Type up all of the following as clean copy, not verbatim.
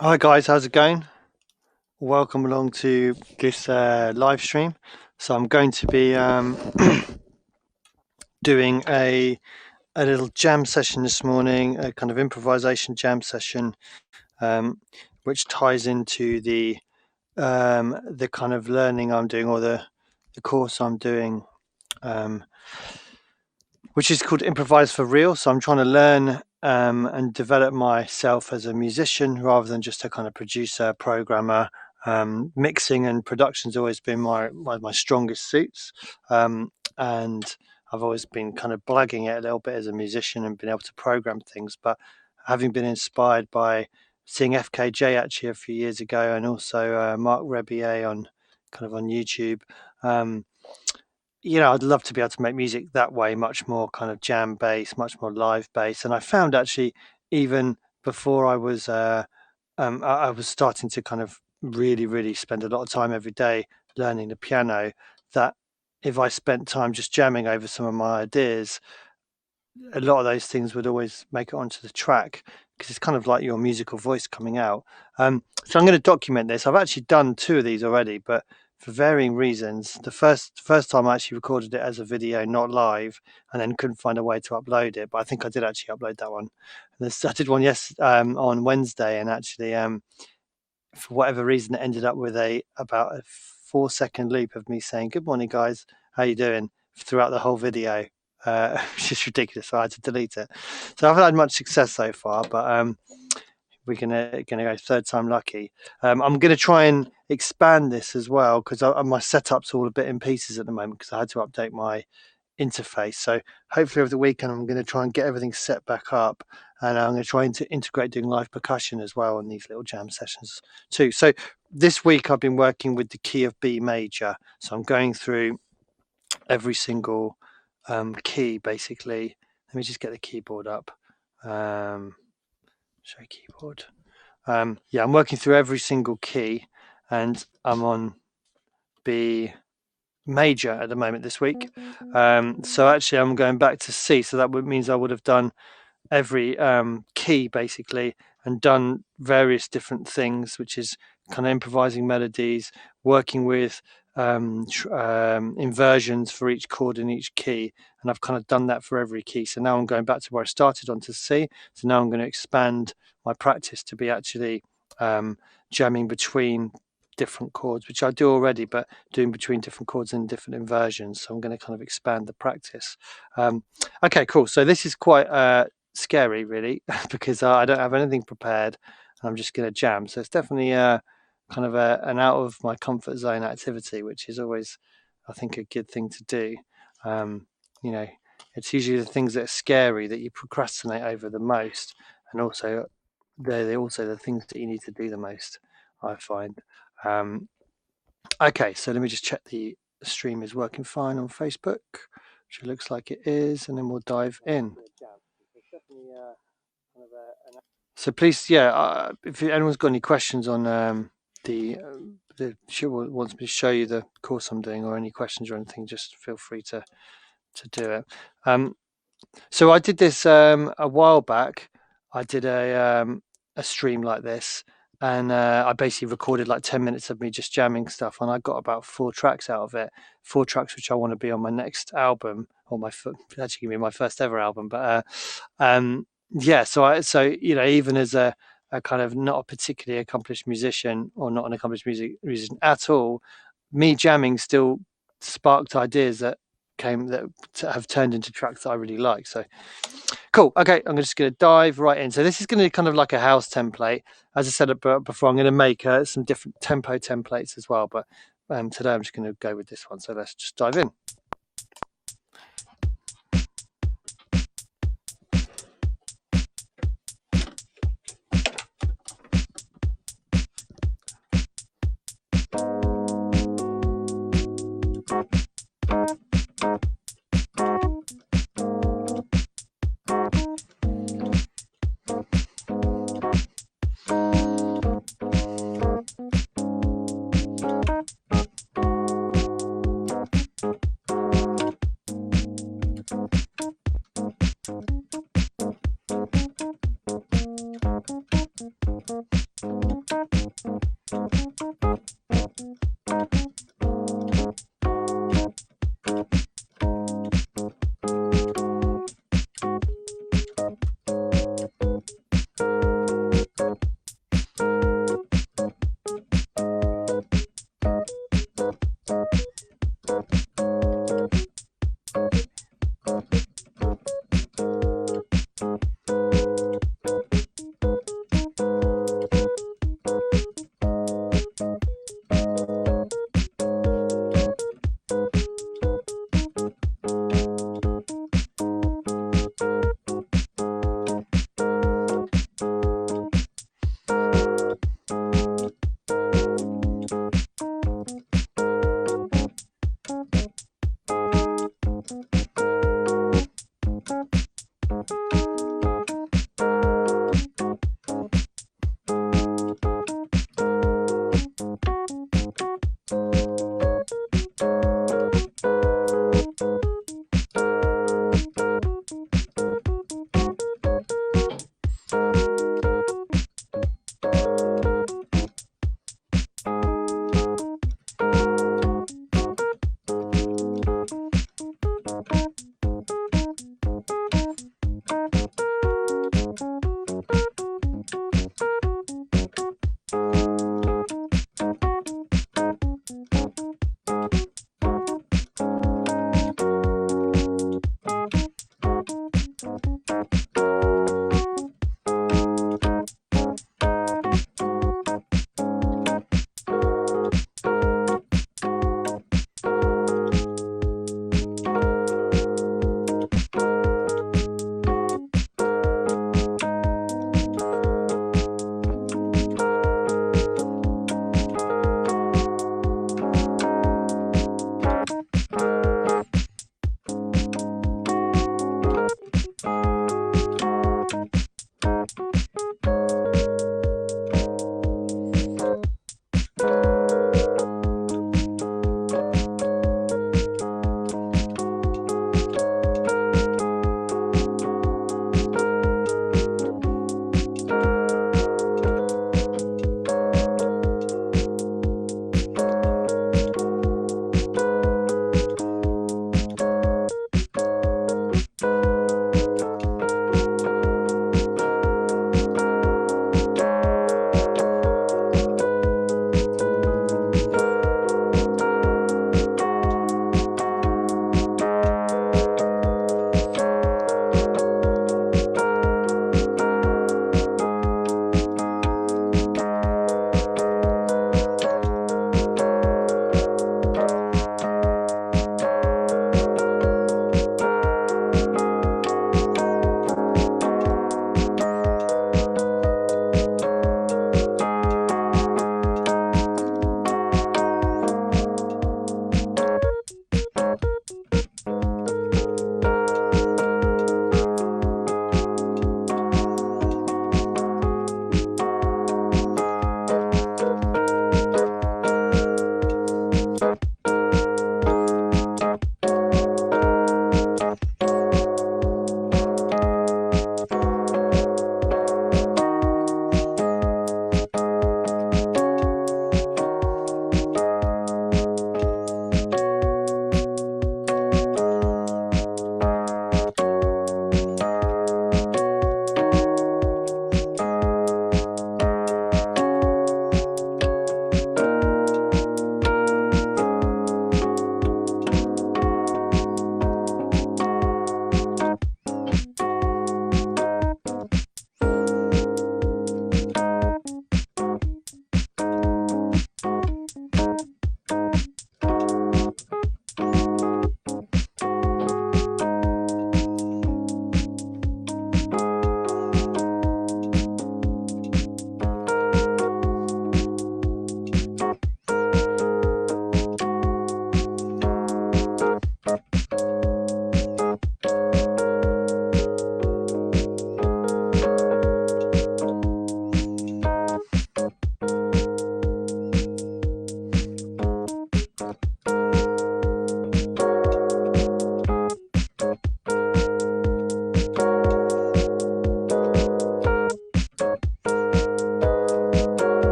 Hi guys, how's it going? Welcome along to this live stream. So I'm going to be doing a little jam session this morning, a kind of improvisation jam session, um, which ties into the kind of learning I'm doing or the course I'm doing, um, which is called Improvise for Real. So I'm trying to learn and develop myself as a musician rather than just a kind of producer, programmer. Mixing and production's always been my strongest suits, and I've always been kind of blagging it a little bit as a musician and been able to program things. But having been inspired by seeing FKJ actually a few years ago, and also Mark Rebier on YouTube. Um, I'd love to be able to make music that way, much more kind of jam bass, much more live bass. And I found actually, even before I was starting to kind of really, really spend a lot of time every day learning the piano, that if I spent time just jamming over some of my ideas, a lot of those things would always make it onto the track because it's kind of like your musical voice coming out. So I'm going to document this. I've actually done two of these already, but for varying reasons. The first time I actually recorded it as a video, not live, and then couldn't find a way to upload it. But I think I did actually upload that one. I did one on Wednesday, and actually for whatever reason, it ended up with about a 4-second loop of me saying "Good morning, guys. How you doing?" throughout the whole video, which is ridiculous. So I had to delete it. So I haven't had much success so far, but we're gonna go third time lucky. I'm gonna try and expand this as well because my setup's all a bit in pieces at the moment because I had to update my interface. So hopefully over the weekend I'm going to try and get everything set back up, and I'm going to try to integrate doing live percussion as well in these little jam sessions too. So this week I've been working with the key of B major. So I'm going through every single key basically. Let me just get the keyboard up. Show keyboard. Yeah, I'm working through every single key, and I'm on B major at the moment this week. So actually, I'm going back to C. So that means I would have done every key basically and done various different things, which is kind of improvising melodies, working with inversions for each chord in each key. And I've kind of done that for every key. So now I'm going back to where I started on to C. So now I'm going to expand my practice to be actually jamming between different chords, which I do already, but doing between different chords and different inversions. So I'm going to kind of expand the practice. Okay, cool. So this is quite scary, really, because I don't have anything prepared and I'm just going to jam. So it's definitely kind of an out of my comfort zone activity, which is always, I think, a good thing to do. Um, you know, it's usually the things that are scary that you procrastinate over the most, and also they're also the things that you need to do the most, I find. Um, okay, so let me just check the stream is working fine on Facebook, which it looks like it is, and then we'll dive in. So please, yeah, if anyone's got any questions on she wants me to show you the course I'm doing, or any questions or anything, just feel free to do it. So I did this a while back. I did a stream like this, and I basically recorded like 10 minutes of me just jamming stuff, and I got about 4 tracks out of it. 4 tracks which I want to be on my next album, or actually gonna be my first ever album. But yeah, so even as a kind of not a particularly accomplished musician, or not an accomplished musician at all, me jamming still sparked ideas that have turned into tracks that I really like. So cool. Okay, I'm just going to dive right in. So this is going to be kind of like a house template. As I said before, I'm going to make some different tempo templates as well. But today I'm just going to go with this one. So let's just dive in.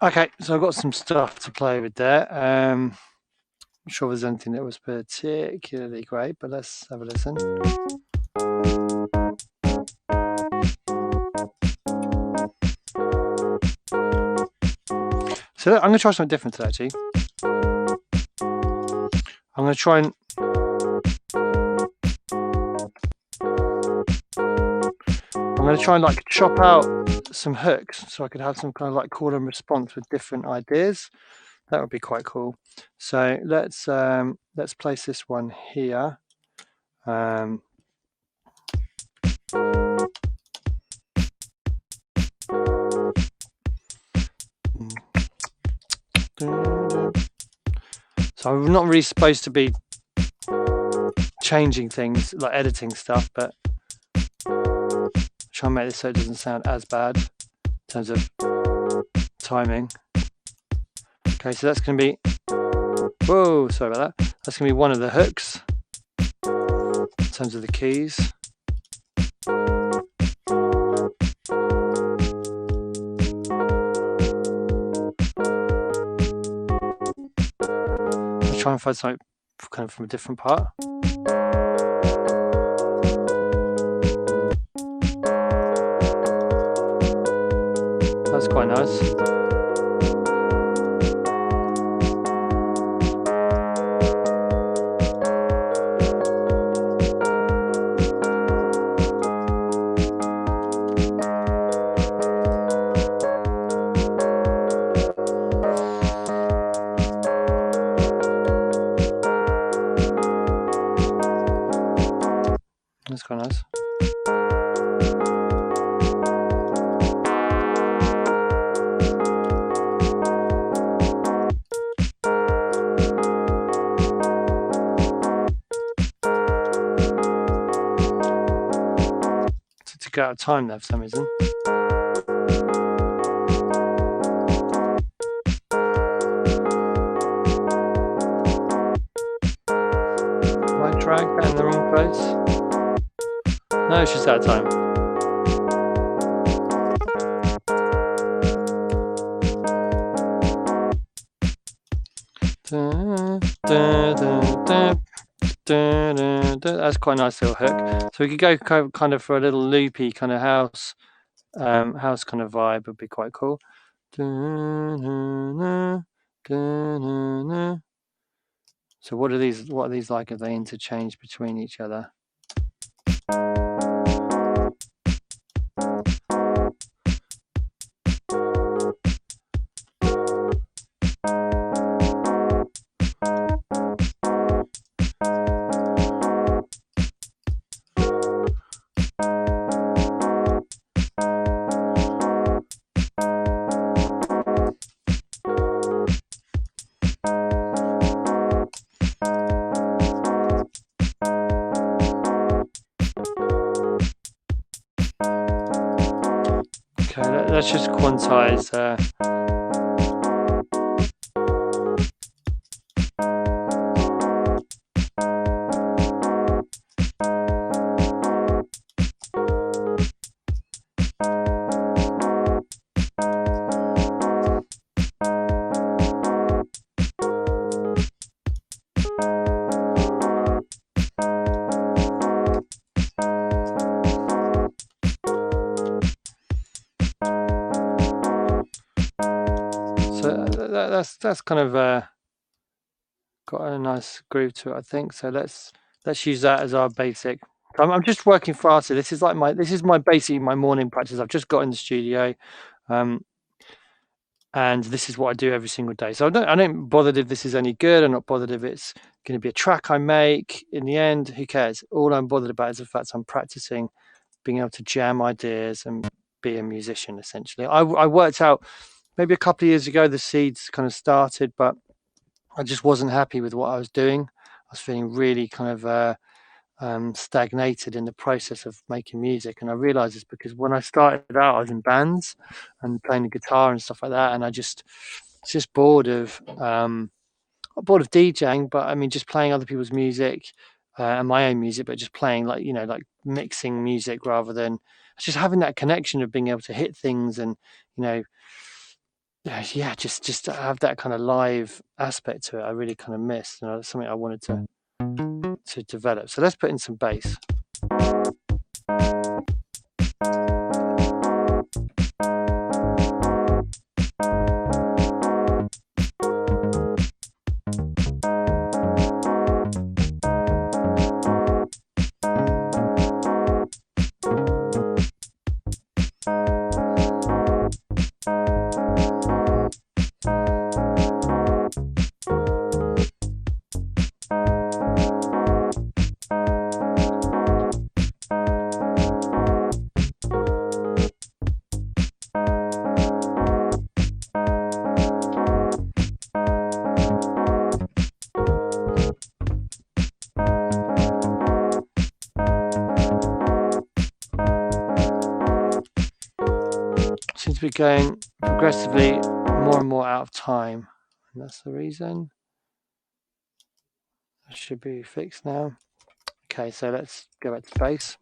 Okay, so I've got some stuff to play with there. Not sure there's anything that was particularly great, but let's have a listen. So I'm going to try something different today, actually. I'm going to try and like chop out some hooks so I could have some kind of like call and response with different ideas. That would be quite cool. So let's place this one here. So I'm not really supposed to be changing things, like editing stuff, but try and make this so it doesn't sound as bad in terms of timing. Okay, so that's going to be, whoa, sorry about that. That's going to be one of the hooks in terms of the keys. Let's try and find something kind of from a different part. That's quite nice. That's quite nice. To get out of time there for some reason. Have I dragged that in the wrong place? No, it's just out of time. That's quite a nice little hook. So we could go kind of for a little loopy kind of house kind of vibe would be quite cool. So what are these like if they interchange between each other? Okay, let's just quantize. That's kind of got a nice groove to it, I think. So let's use that as our basic. I'm just working faster. This is basically my morning practice. I've just got in the studio, and this is what I do every single day. So I don't bother if this is any good. I'm not bothered if it's going to be a track I make. In the end, who cares? All I'm bothered about is the fact I'm practicing, being able to jam ideas and be a musician. Essentially, I worked out. Maybe a couple of years ago, the seeds kind of started, but I just wasn't happy with what I was doing. I was feeling really kind of stagnated in the process of making music. And I realized it's because when I started out, I was in bands and playing the guitar and stuff like that. And I was just bored of, not bored of DJing, but I mean, just playing other people's music and my own music, but just playing like mixing music rather than just having that connection of being able to hit things and, you know, yeah, just to have that kind of live aspect to it, I really kind of missed, and it's something I wanted to develop. So let's put in some bass. Seems to be going progressively more and more out of time, and that's the reason. That should be fixed now. Okay, so let's go back to bass.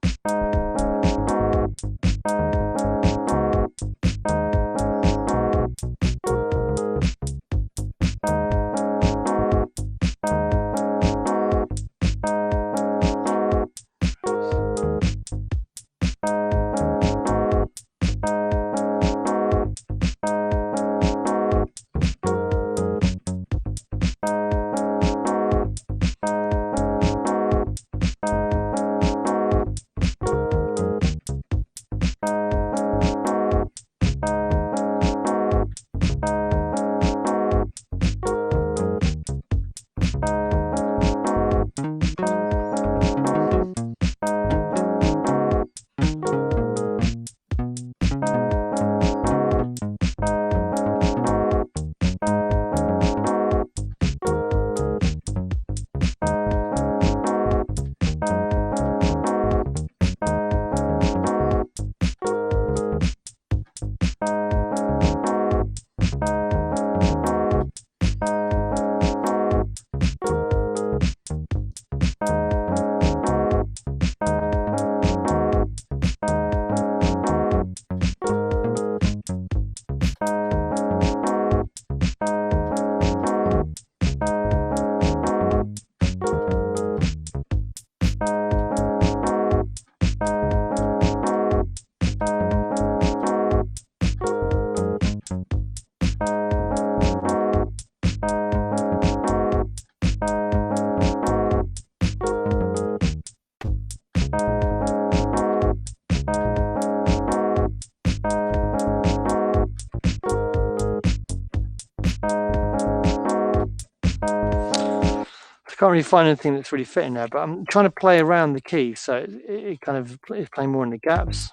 Can't really find anything that's really fitting there, but I'm trying to play around the key, so it kind of is playing more in the gaps.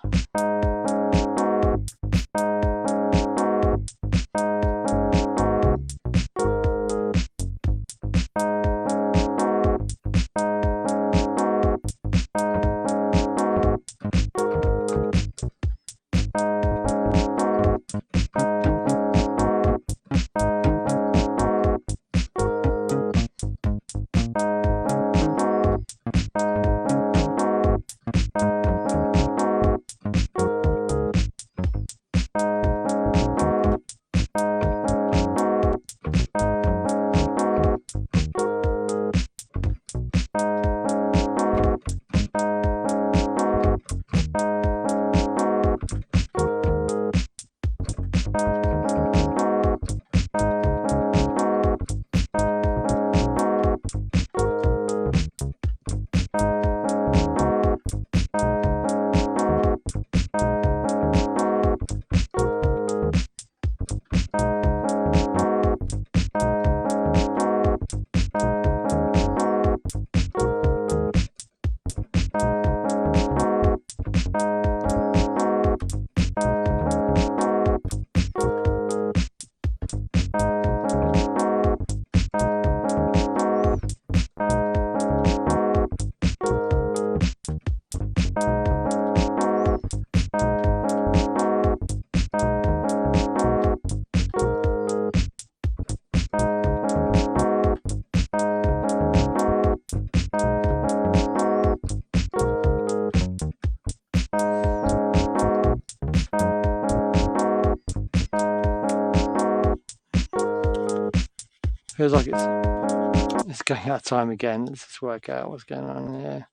Feels like it's going out of time again. Let's just work out what's going on here.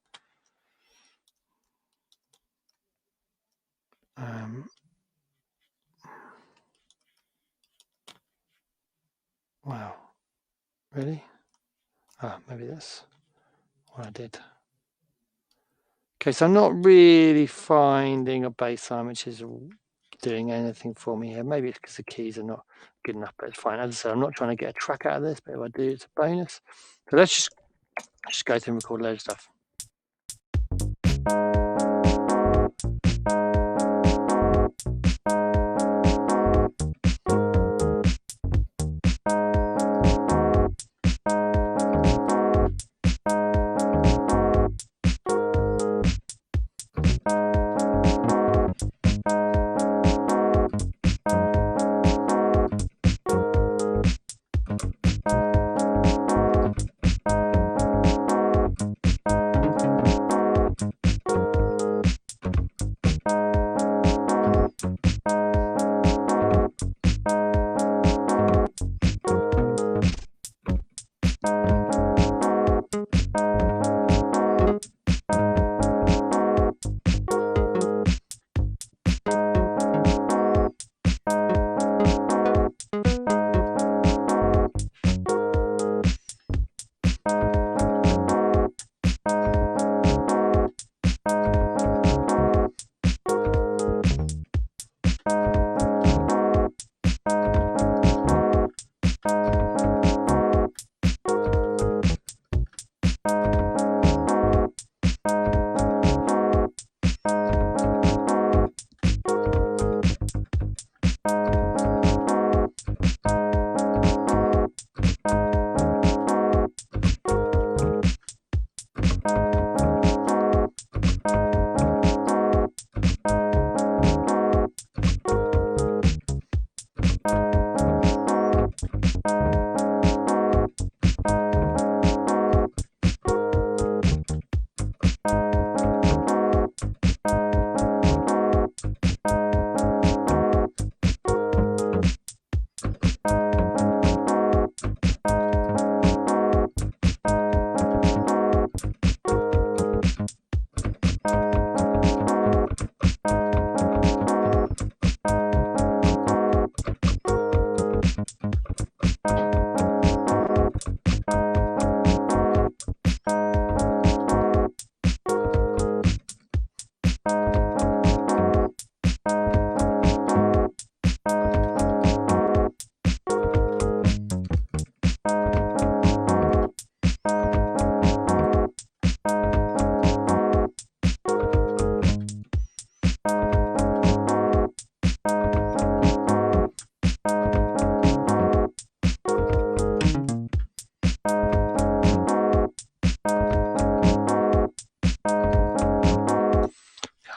Wow, really? Oh, maybe that's what I did. Okay, so I'm not really finding a bass line which is doing anything for me here. Maybe it's because the keys are not good enough, but it's fine. As I said, I'm not trying to get a track out of this, but if I do, it's a bonus. So let's just go through and record a load of stuff.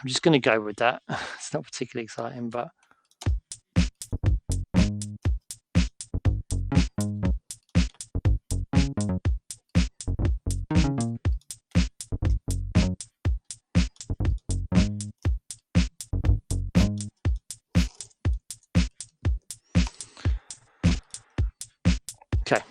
I'm just going to go with that. It's not particularly exciting, but okay.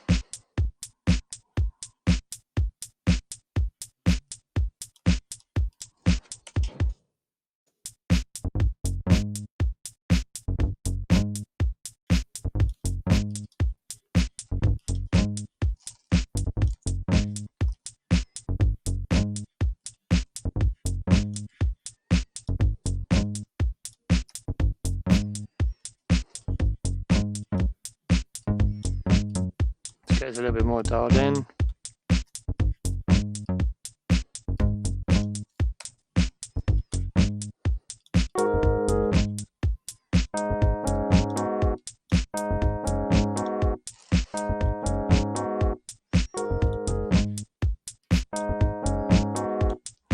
Let's get us a little bit more dialed in.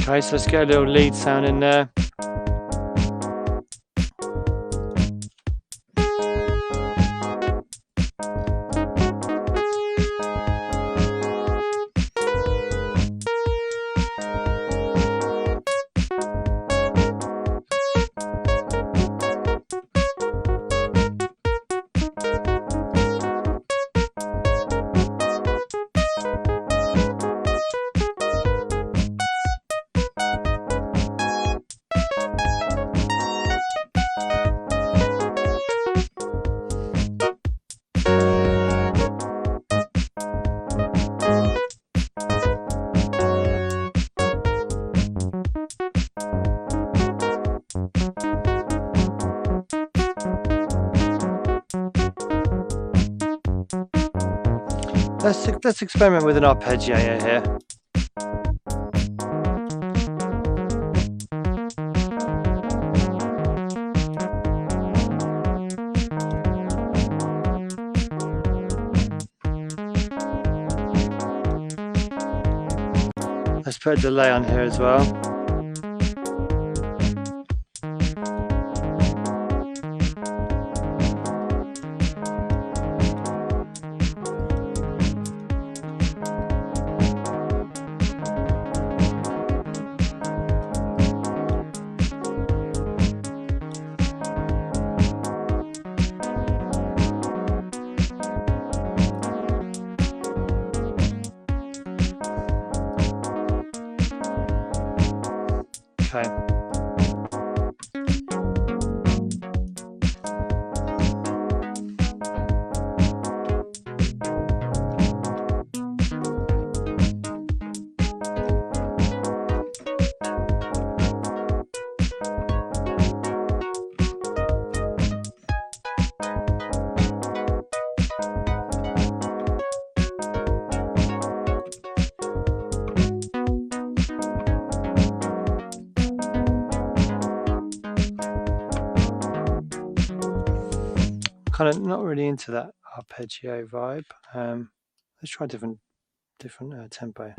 Okay, so let's get a little lead sound in there. Let's experiment with an arpeggiator here. Let's put a delay on here as well. Okay. Kind of not really into that arpeggio vibe. Let's try different tempo.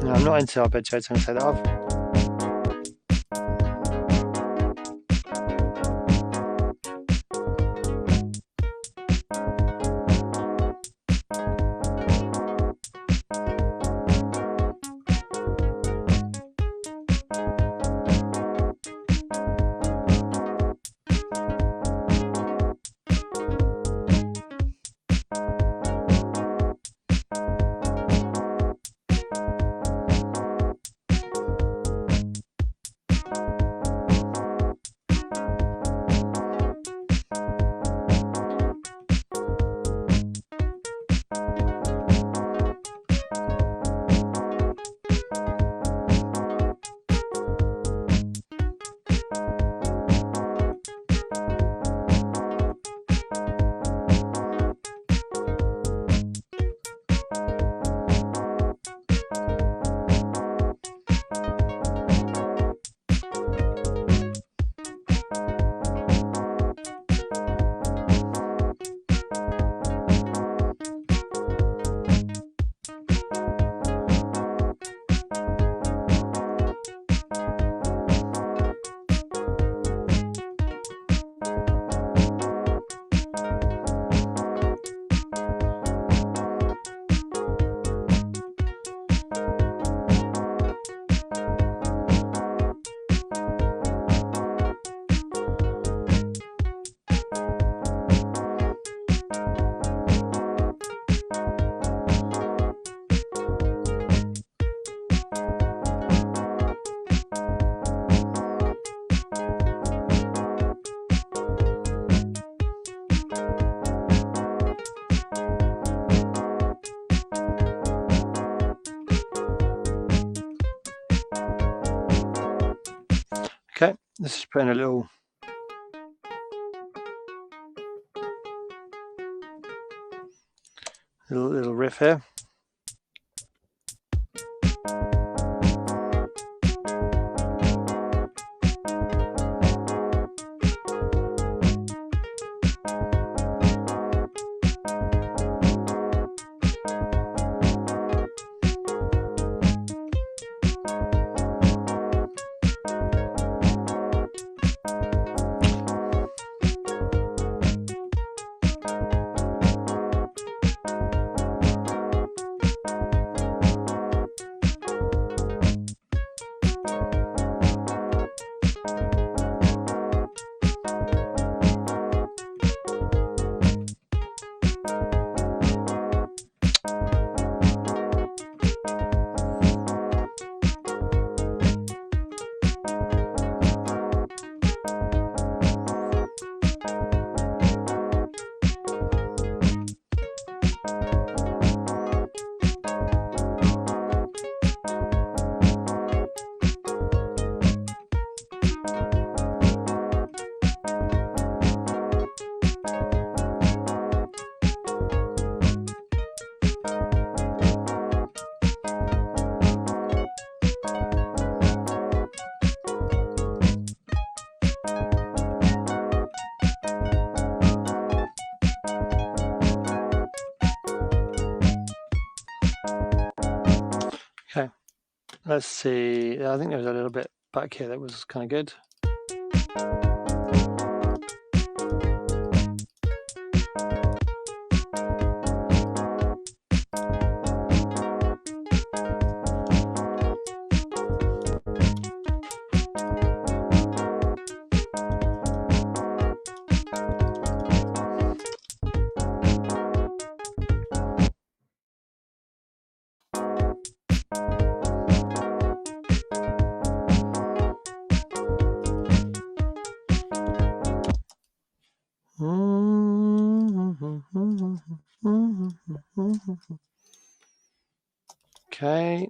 No, I'm not into arpeggio, so I'm going to say that off. Okay, let's just put in a little riff here. Let's see. I think there was a little bit back here that was kind of good. Okay.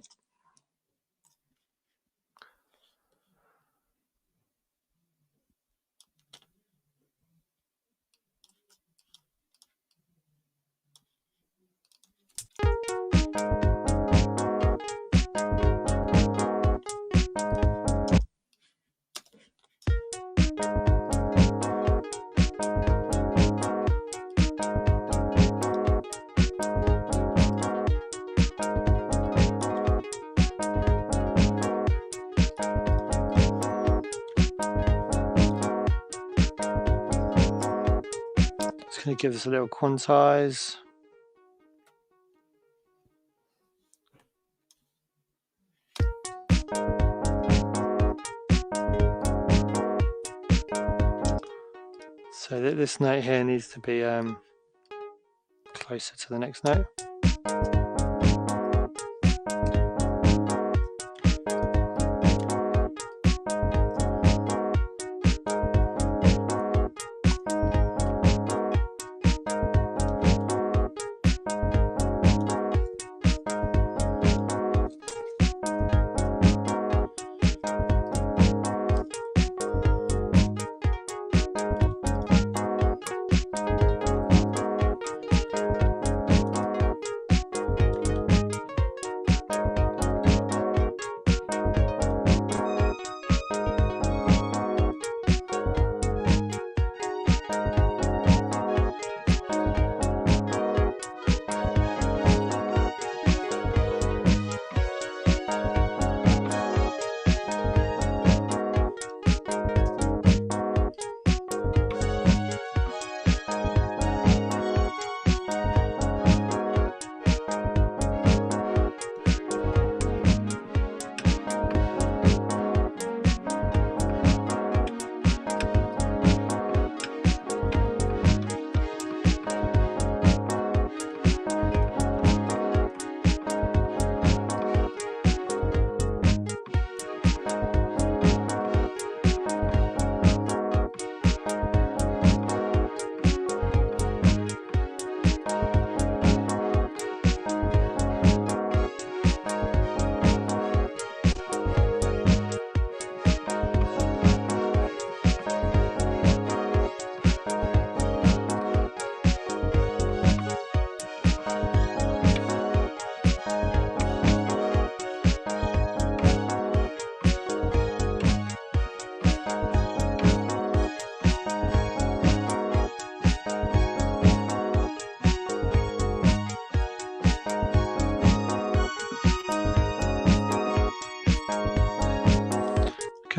Just going to give this a little quantize. So this note here needs to be closer to the next note.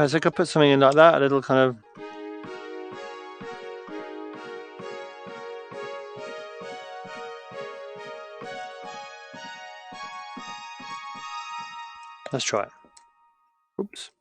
Okay, so I could put something in like that, a little kind of. Let's try it. Oops.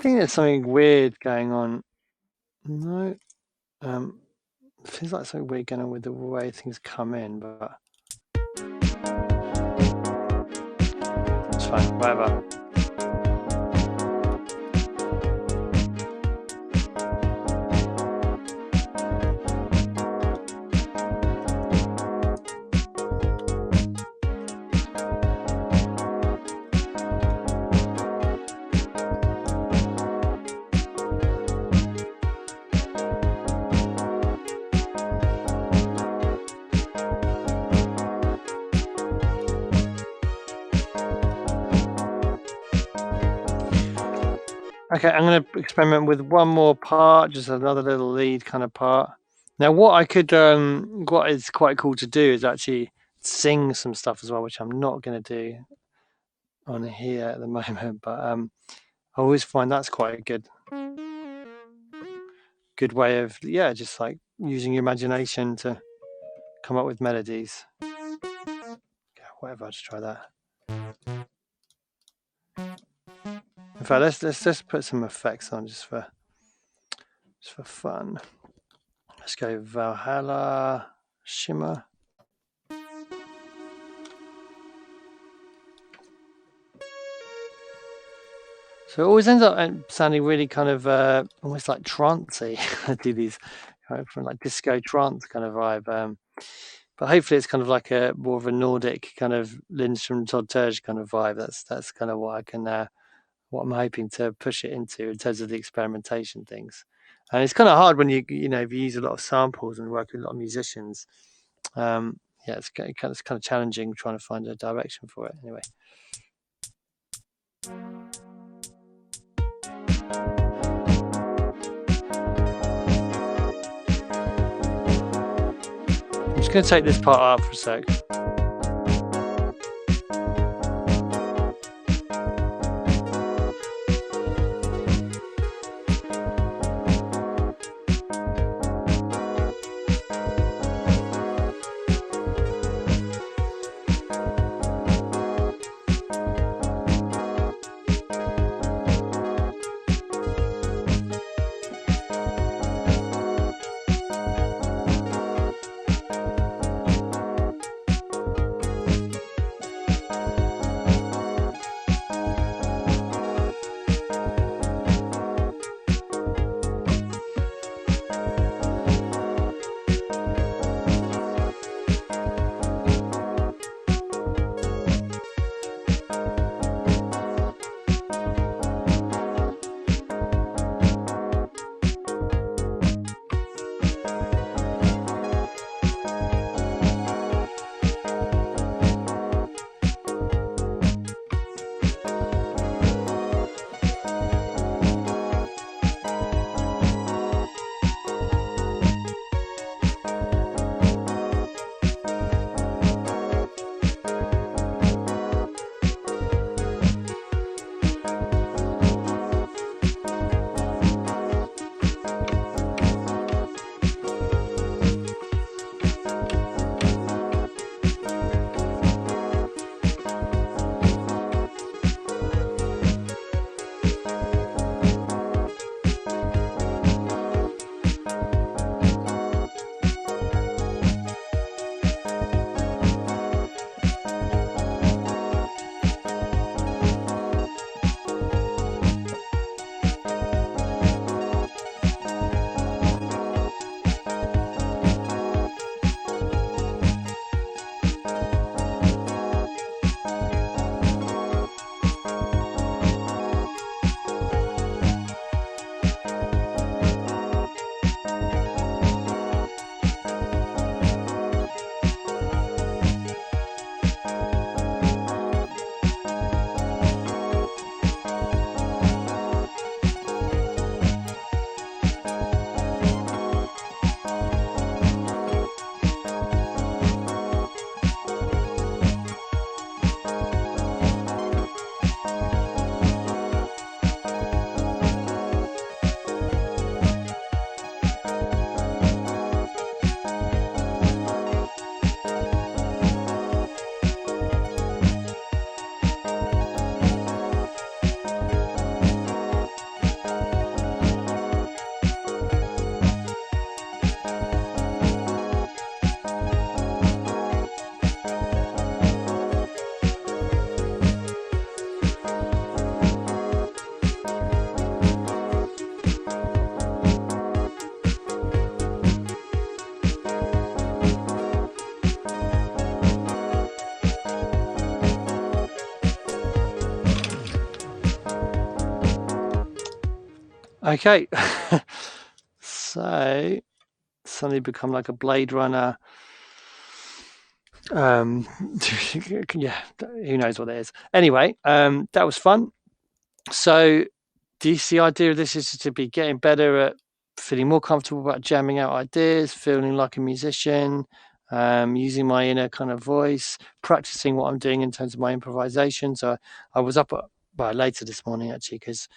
think there's something weird going on. No, feels like something weird going on with the way things come in, but it's fine, whatever. Okay, I'm going to experiment with one more part, just another little lead kind of part. Now, what is quite cool to do is actually sing some stuff as well, which I'm not going to do on here at the moment, but I always find that's quite a good way of, just like using your imagination to come up with melodies. Okay, whatever, I'll just try that. In fact, let's just put some effects on just for fun. Let's go Valhalla Shimmer. So it always ends up sounding really kind of almost like trancey. I do these kind of from like disco trance kind of vibe. But hopefully it's kind of like a more of a Nordic kind of Lindstrom Todd Terje kind of vibe. That's kind of what I can what I'm hoping to push it into in terms of the experimentation things. And it's kind of hard when if you use a lot of samples and work with a lot of musicians. It's kind of challenging trying to find a direction for it. Anyway. I'm just going to take this part out for a sec. Okay. So suddenly become like a Blade Runner. Yeah, who knows what that is. Anyway, that was fun. So the idea of this is to be getting better at feeling more comfortable about jamming out ideas, feeling like a musician, using my inner kind of voice, practicing what I'm doing in terms of my improvisation. So I was up later this morning actually, because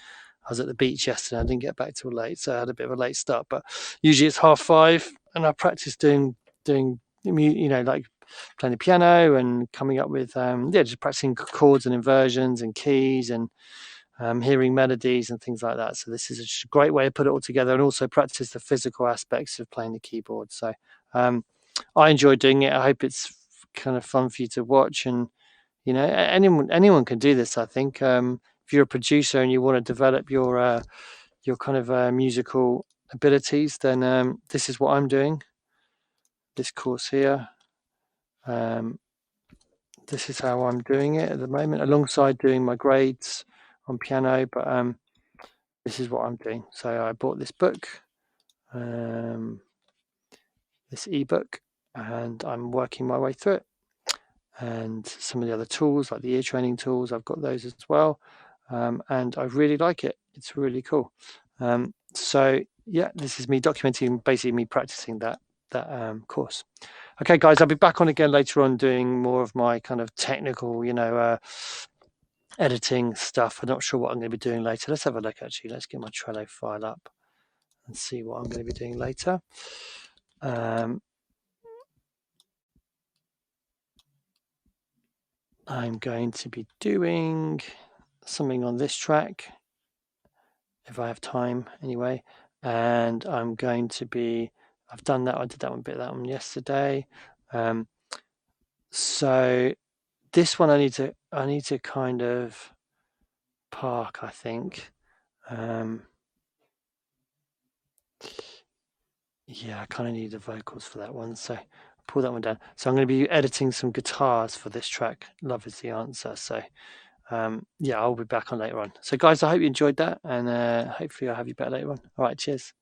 I was at the beach yesterday. I didn't get back till late, so I had a bit of a late start. But usually it's 5:30, and I practice doing like playing the piano and coming up with just practicing chords and inversions and keys and hearing melodies and things like that. So this is a great way to put it all together and also practice the physical aspects of playing the keyboard. So I enjoy doing it. I hope it's kind of fun for you to watch, and anyone can do this. I think if you're a producer and you want to develop your kind of musical abilities, then this is what I'm doing. This course here. This is how I'm doing it at the moment, alongside doing my grades on piano. But this is what I'm doing. So I bought this book, this ebook, and I'm working my way through it. And some of the other tools, like the ear training tools, I've got those as well. And I really like it. It's really cool. So yeah, this is me documenting, basically me practicing that course. Okay, guys, I'll be back on again later on doing more of my kind of technical, editing stuff. I'm not sure what I'm going to be doing later. Let's have a look, actually. Let's get my Trello file up and see what I'm going to be doing later. I'm going to be doing something on this track, if I have time anyway. And I'm going to be, I've done that. I did that one yesterday. So this one I need to kind of park, I think. Yeah, I kind of need the vocals for that one, so pull that one down. So I'm going to be editing some guitars for this track. Love is the answer. So yeah, I'll be back on later on. So guys, I hope you enjoyed that, and hopefully I'll have you back later on. All right, cheers.